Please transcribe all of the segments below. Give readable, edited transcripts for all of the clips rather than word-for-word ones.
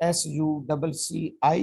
SUCCINIC،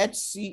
HC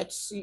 HC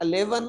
11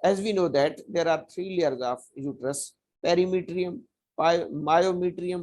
As we know that there are 3 layers of uterus: perimetrium, myometrium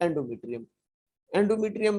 endometrium. endometrium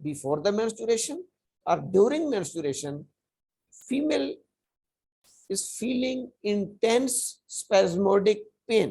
before the menstruation or during menstruation, female is feeling intense spasmodic pain.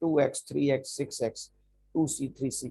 2x 3x 6x 2c 3c،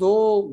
2